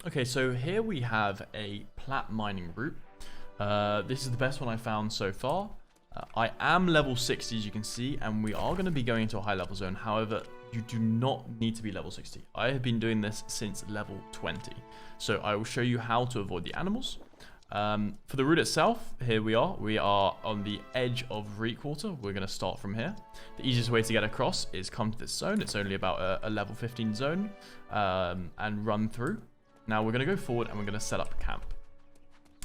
Okay, so here we have a plat mining route. This is the best one I found so far. I am level 60, as you can see, and we are going to be going into a high level zone. However, you do not need to be level 60. I have been doing this since level 20. So I will show you how to avoid the animals. For the route itself, here we are. We are on the edge of Reekwater. We're going to start from here. The easiest way to get across is come to this zone. It's only about a level 15 zone, and run through. Now we're going to go forward and we're going to set up camp.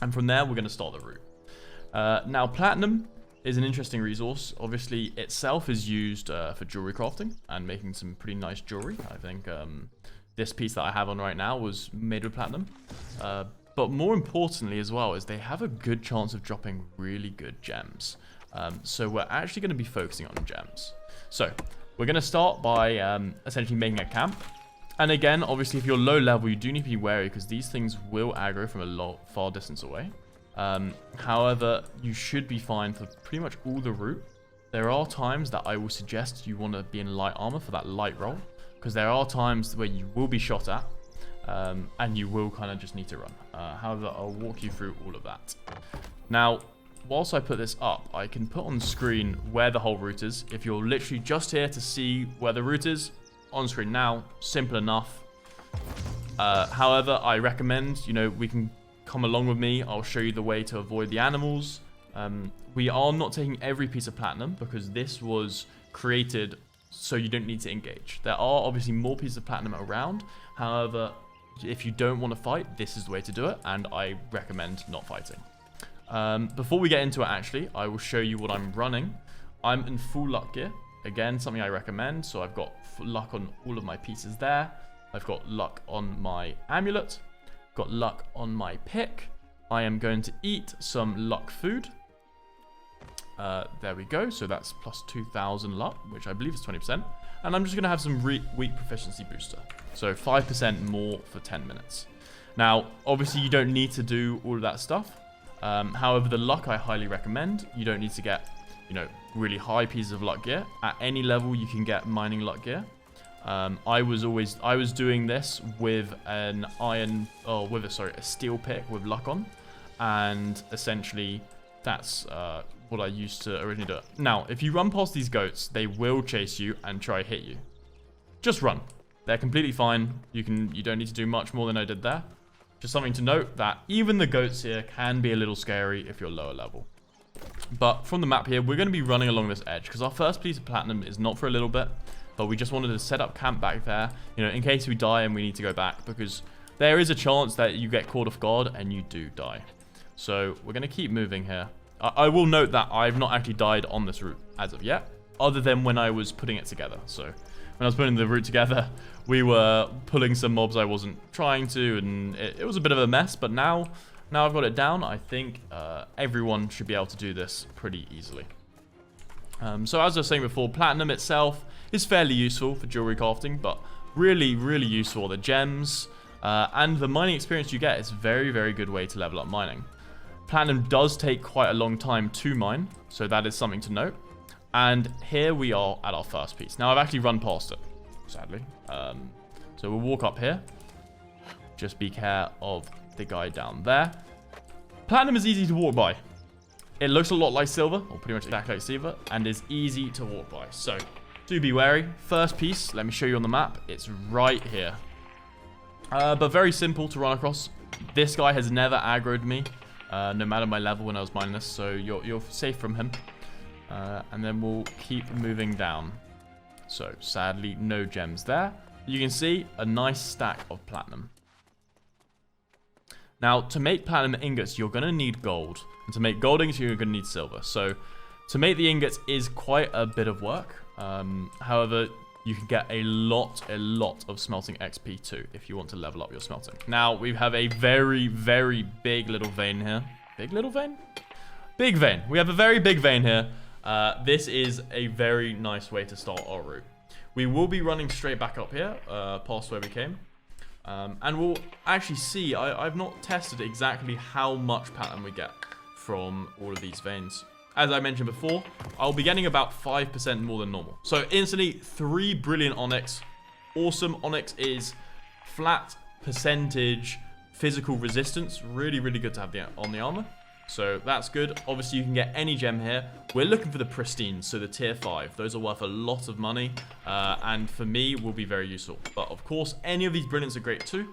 And from there, we're going to start the route. Now, platinum is an interesting resource. Obviously, itself is used for jewelry crafting and making some pretty nice jewelry. I think this piece that I have on right now was made with platinum. But more importantly as well is they have a good chance of dropping really good gems. So we're actually going to be focusing on gems. So we're going to start by essentially making a camp. And again, obviously, if you're low level, you do need to be wary because these things will aggro from a far distance away. However, you should be fine for pretty much all the route. There are times that I will suggest you want to be in light armor for that light roll, because there are times where you will be shot at, and you will kind of just need to run. However, I'll walk you through all of that. Now, whilst I put this up, I can put on screen where the whole route is. If you're literally just here to see where the route is, on screen now, simple enough. However, I recommend, we can come along with me. I'll show you the way to avoid the animals. We are not taking every piece of platinum because this was created so you don't need to engage. There are obviously more pieces of platinum around. However, if you don't want to fight, this is the way to do it, and I recommend not fighting. Before we get into it, actually, I will show you what I'm running. I'm in full luck gear. Again, something I recommend. So I've got luck on all of my pieces there. I've got luck on my amulet. Got luck on my pick. I am going to eat some luck food. There we go. So that's plus 2,000 luck, which I believe is 20%. And I'm just going to have some weak proficiency booster. So 5% more for 10 minutes. Now, obviously, you don't need to do all of that stuff. However, the luck I highly recommend. You don't need to get, really high pieces of luck gear. At any level, you can get mining luck gear. I was doing this with a steel pick with luck on, and essentially that's what I used to originally do. Now, if you run past these goats, they will chase you and try hit you. Just run. They're completely fine. You don't need to do much more than I did there. Just something to note that even the goats here can be a little scary if you're lower level. But from the map here, we're going to be running along this edge because our first piece of platinum is not for a little bit, but we just wanted to set up camp back there, in case we die and we need to go back, because there is a chance that you get caught off guard and you do die. So we're going to keep moving here. I will note that I've not actually died on this route as of yet, other than when I was putting it together. So when I was putting the route together, we were pulling some mobs I wasn't trying to, and it was a bit of a mess, but now I've got it down. I think everyone should be able to do this pretty easily. So as I was saying before, platinum itself is fairly useful for jewelry crafting, but really, really useful. The gems and the mining experience you get is a very, very good way to level up mining. Platinum does take quite a long time to mine, so that is something to note. And here we are at our first piece. Now, I've actually run past it, sadly. So we'll walk up here. Just be careful of the guy down there. Platinum is easy to walk by. It looks a lot like silver, or pretty much exactly like silver, and is easy to walk by. So, do be wary. First piece, let me show you on the map. It's right here. But very simple to run across. This guy has never aggroed me, no matter my level when I was mining this, so you're safe from him. And then we'll keep moving down. So, sadly, no gems there. You can see a nice stack of platinum. Now, to make platinum ingots, you're going to need gold. And to make gold ingots, you're going to need silver. So, to make the ingots is quite a bit of work. However, you can get a lot of smelting XP too, if you want to level up your smelting. Now, we have a very, very big little vein here. Big little vein? Big vein. We have a very big vein here. This is a very nice way to start our route. We will be running straight back up here, past where we came. And we'll actually see, I've not tested exactly how much platinum we get from all of these veins. As I mentioned before, I'll be getting about 5% more than normal. So instantly, 3 brilliant onyx. Awesome. Onyx is flat percentage physical resistance. Really, really good to have on the armor. So that's good. Obviously, you can get any gem here. We're looking for the pristine, so the tier 5. Those are worth a lot of money, and for me, will be very useful. But of course, any of these brilliants are great too.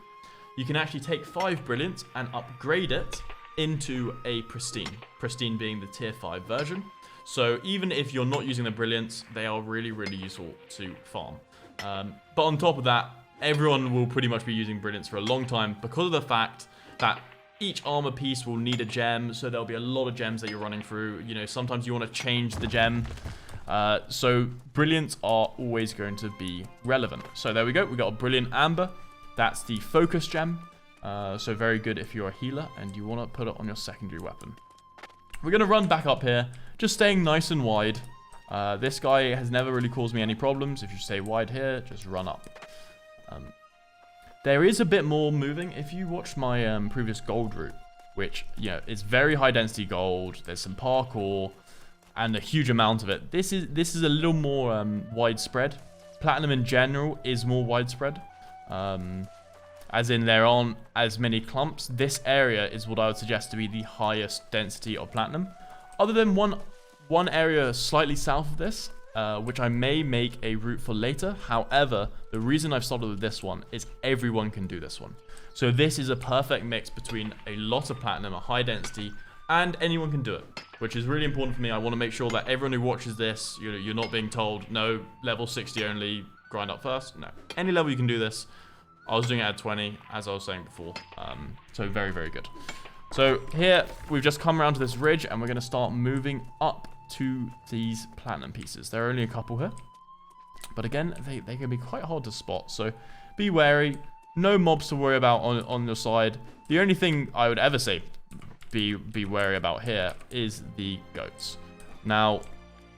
You can actually take 5 brilliants and upgrade it into a pristine. Pristine being the tier 5 version. So even if you're not using the brilliants, they are really, really useful to farm. But on top of that, everyone will pretty much be using brilliants for a long time because of the fact that each armor piece will need a gem, so there'll be a lot of gems that you're running through. You know, sometimes you want to change the gem. So brilliants are always going to be relevant. So there we go. We got a brilliant amber. That's the focus gem. So very good if you're a healer and you want to put it on your secondary weapon. We're going to run back up here, just staying nice and wide. This guy has never really caused me any problems. If you stay wide here, just run up. There is a bit more moving. If you watched my previous gold route, which, you know, is very high density gold, there's some parkour, and a huge amount of it. This is a little more widespread. Platinum in general is more widespread. As in there aren't as many clumps. This area is what I would suggest to be the highest density of platinum. Other than one area slightly south of this, which I may make a route for later. However, the reason I've started with this one is everyone can do this one. So this is a perfect mix between a lot of platinum, a high density, and anyone can do it, which is really important for me. I want to make sure that everyone who watches this, you're not being told, no, level 60 only, grind up first. No, any level you can do this. I was doing it at 20, as I was saying before. So very, very good. So here, we've just come around to this ridge, and we're going to start moving up to these platinum pieces. There are only a couple here. But again, they can be quite hard to spot. So be wary. No mobs to worry about on your side. The only thing I would ever say be wary about here is the goats. Now,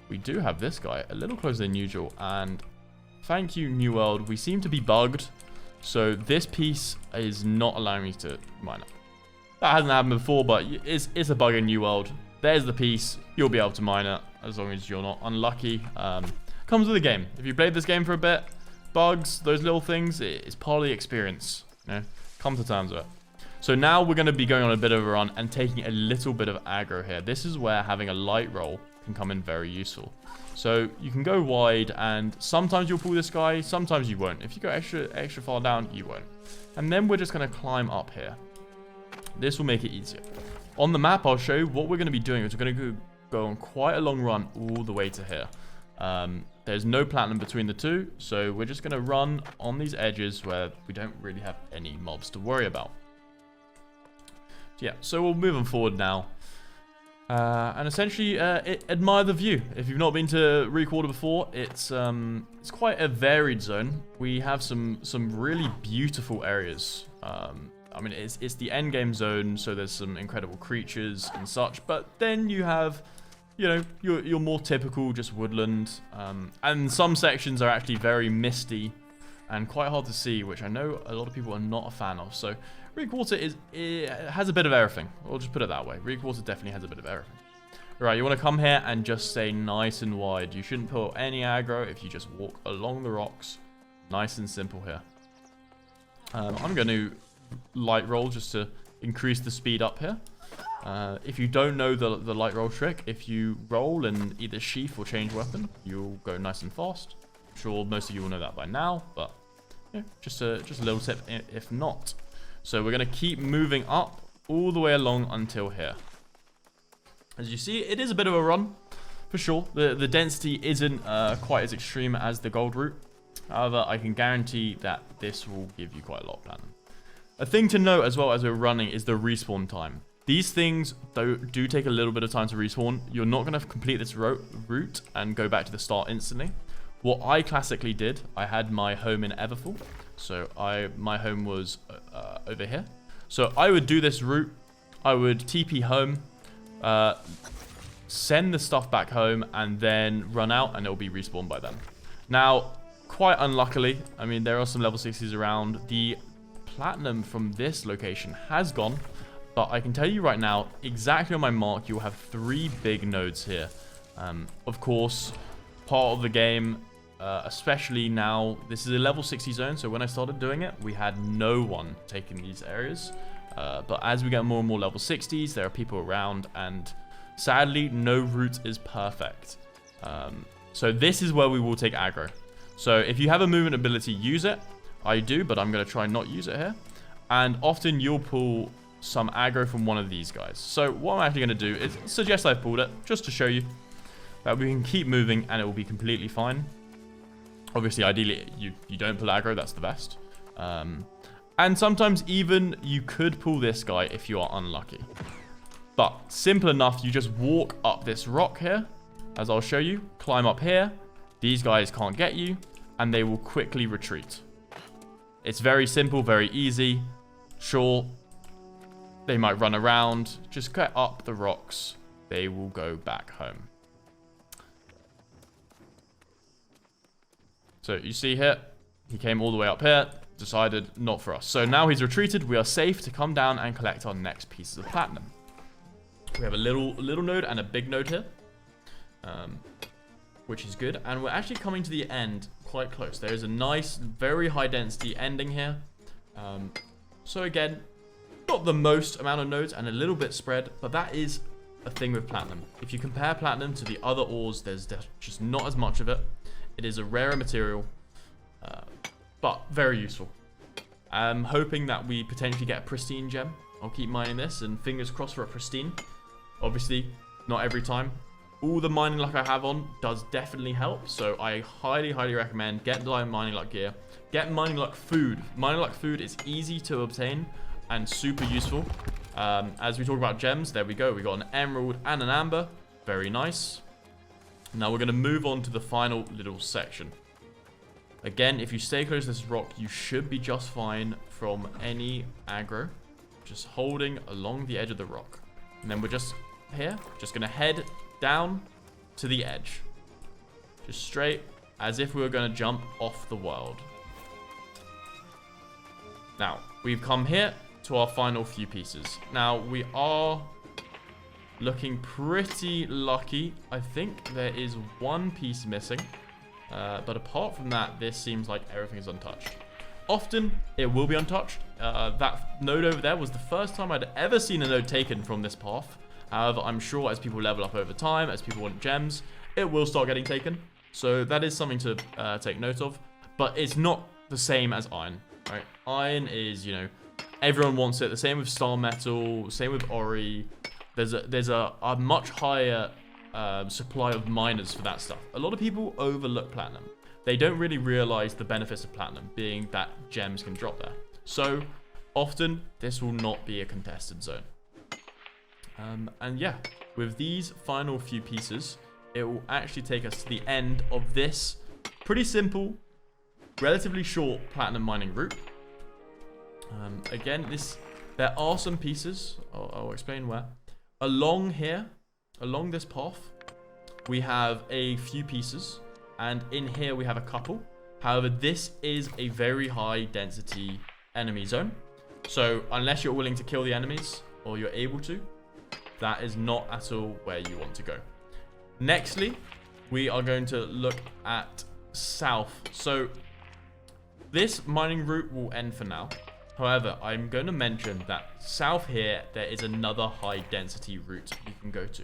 we do have this guy a little closer than usual. And thank you, New World. We seem to be bugged. So this piece is not allowing me to mine it. That hasn't happened before, but it's a bug in New World. There's the piece. You'll be able to mine it as long as you're not unlucky. Comes with the game. If you played this game for a bit, bugs, those little things, it's part of the experience. You know, come to terms with it. So now we're going to be going on a bit of a run and taking a little bit of aggro here. This is where having a light roll can come in very useful. So you can go wide, and sometimes you'll pull this guy, sometimes you won't. If you go extra far down, you won't. And then we're just going to climb up here. This will make it easier. On the map, I'll show you what we're going to be doing. Is we're going to go on quite a long run all the way to here. There's no platinum between the two, so we're just going to run on these edges where we don't really have any mobs to worry about. Yeah, so we'll move on forward now. And essentially, admire the view. If you've not been to Reekwater before, it's quite a varied zone. We have some really beautiful areas. I mean, it's the end game zone, so there's some incredible creatures and such. But then you have, you know, your more typical just woodland. And some sections are actually very misty and quite hard to see, which I know a lot of people are not a fan of. So Reekwater has a bit of everything. We'll just put it that way. Reekwater definitely has a bit of everything. Alright, you want to come here and just stay nice and wide. You shouldn't pull any aggro if you just walk along the rocks. Nice and simple here. I'm going to light roll just to increase the speed up here. If you don't know the light roll trick, if you roll and either sheath or change weapon, you'll go nice and fast. I'm sure most of you will know that by now, but yeah, just a little tip if not. So we're going to keep moving up all the way along until here. As you see, it is a bit of a run, for sure. The density isn't quite as extreme as the gold route. However, I can guarantee that this will give you quite a lot of platinum. A thing to note as well as we're running is the respawn time. These things do take a little bit of time to respawn. You're not going to complete this route and go back to the start instantly. What I classically did, I had my home in Everfall. So my home was over here. So I would do this route. I would TP home, send the stuff back home, and then run out, and it'll be respawned by then. Now, quite unluckily, I mean, there are some level 60s around. The platinum from this location has gone, but I can tell you right now, exactly on my mark, you'll have 3 big nodes here. Of course, part of the game, especially now. This is a level 60 zone, so when I started doing it, we had no one taking these areas. But as we get more and more level 60s, there are people around, and sadly, no route is perfect. So this is where we will take aggro. So if you have a movement ability, use it. I do, but I'm going to try not use it here. And often you'll pull some aggro from one of these guys. So what I'm actually going to do is suggest I've pulled it, just to show you that we can keep moving and it will be completely fine. Obviously, ideally, you don't pull aggro, that's the best. And sometimes even you could pull this guy if you are unlucky. But simple enough, you just walk up this rock here, as I'll show you, climb up here. These guys can't get you, and they will quickly retreat. It's very simple, very easy. Sure, they might run around. Just get up the rocks. They will go back home. So you see here, he came all the way up here, decided not for us. So now he's retreated. We are safe to come down and collect our next pieces of platinum. We have a little node and a big node here, which is good. And we're actually coming to the end quite close. There is a nice, very high density ending here. So again, not the most amount of nodes and a little bit spread, but that is a thing with platinum. If you compare platinum to the other ores, there's just not as much of it. It is a rarer material, but very useful. I'm hoping that we potentially get a pristine gem. I'll keep mining this, and fingers crossed for a pristine. Obviously, not every time. All the mining luck I have on does definitely help, so I highly, highly recommend get mining luck gear. Get mining luck food. Mining luck food is easy to obtain and super useful. As we talk about gems, there we go. We got an emerald and an amber. Very nice. Now we're going to move on to the final little section. Again, if you stay close to this rock, you should be just fine from any aggro. Just holding along the edge of the rock. And then we're just here, just going to head down to the edge. Just straight, as if we were going to jump off the world. Now, we've come here to our final few pieces. Now, we are looking pretty lucky. I think there is one piece missing. But apart from that, this seems like everything is untouched. Often, it will be untouched. That node over there was the first time I'd ever seen a node taken from this path. However, I'm sure as people level up over time, as people want gems, it will start getting taken. So that is something to take note of. But it's not the same as iron, right? Iron is, you know, everyone wants it. The same with Star Metal, same with Ori. There's a much higher supply of miners for that stuff. A lot of people overlook platinum. They don't really realize the benefits of platinum, being that gems can drop there. So often this will not be a contested zone. And yeah, with these final few pieces, it will actually take us to the end of this pretty simple, relatively short platinum mining route. Again, there are some pieces, I'll explain where. Along here, along this path, we have a few pieces, and in here we have a couple. However, this is a very high density enemy zone. So unless you're willing to kill the enemies, or you're able to, that is not at all where you want to go. Nextly, we are going to look at south. So this mining route will end for now. However, I'm going to mention that south here, there is another high density route you can go to.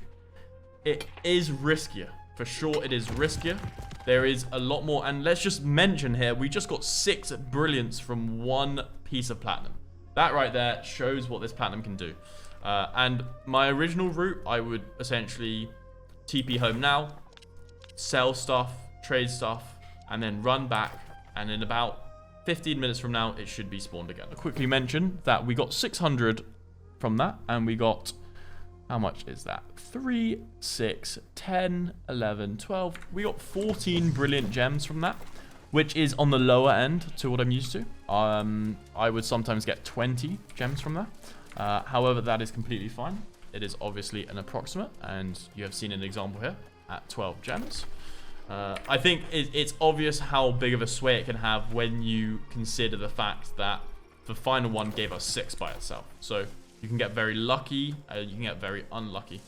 It is riskier. For sure, it is riskier. There is a lot more. And let's just mention here, we just got 6 brilliance from one piece of platinum. That right there shows what this platinum can do. And my original route, I would essentially TP home now, sell stuff, trade stuff, and then run back. And in about 15 minutes from now, it should be spawned again. I'll quickly mention that we got 600 from that, and we got, how much is that? 3, 6, 10, 11, 12. We got 14 brilliant gems from that, which is on the lower end to what I'm used to. I would sometimes get 20 gems from that. However, that is completely fine. It is obviously an approximate, and you have seen an example here at 12 gems. I think it's obvious how big of a sway it can have when you consider the fact that the final one gave us 6 by itself. So you can get very lucky, you can get very unlucky.